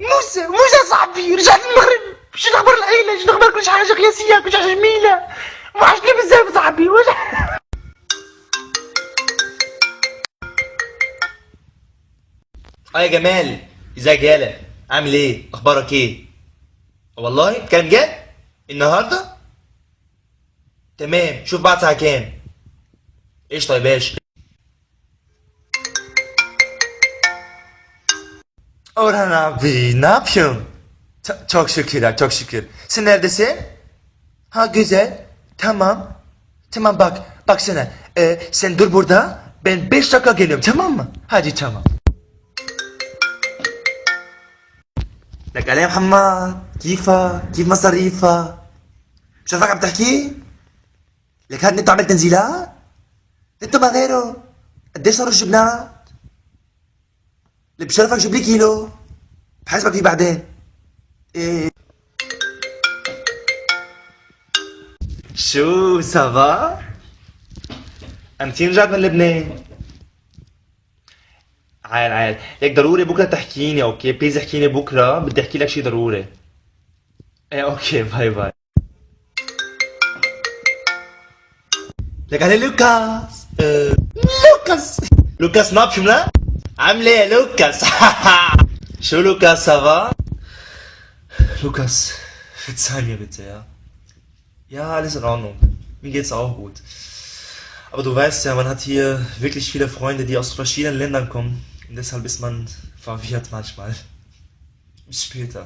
موسى صاحبي، رجعت من المغرب. شنو اخبار العيله؟ شنو اخبار كل حاجه قياسيه؟ كل حاجه جميله. وحشني بزاف صاحبي. واش يا جمال، ازيك يالا؟ عامل ايه؟ اخبارك ايه؟ والله بتكلم جد؟ النهارده؟ تمام، شوف بعد ساعة كام. قشطة يا باشا. Orhan abi ne yapıyorsun? Çok şükür, çok şükür. Sen neredesin? Ha güzel. Tamam. Tamam bak, baksana. Sen dur burada. Ben 5 dakika geliyorum, tamam mı? Hadi tamam. لك علي يا محمد، كيفك؟ كيف مصاريفك؟ مش عارفك عم تحكي؟ لك هاد نتو عمل تنزيلات؟ نتو ما غيره. قديش صاروا الجبنات؟ اللي بشرفك جيب لي كيلو. بحاسبك فيه بعدين. ايه. شو سافا؟ امتى رجعت من لبنان؟ عال عال، ليك ضروري بكره تحكيني، اوكي؟ بليز احكيني بكره، بدي احكي لك شي ضروري. ايه اوكي، باي باي. لك علي لوكاس. لوكاس. لوكاس نابشمنا؟ عامل ايه يا لوكاس؟ شو لوكاس سافا؟ Lukas, verzeih mir bitte, ja. Ja, alles in Ordnung. Mir geht's auch gut. Aber du weißt ja, man hat hier wirklich viele Freunde, die aus verschiedenen Ländern kommen. Und deshalb ist man verwirrt manchmal. Bis später.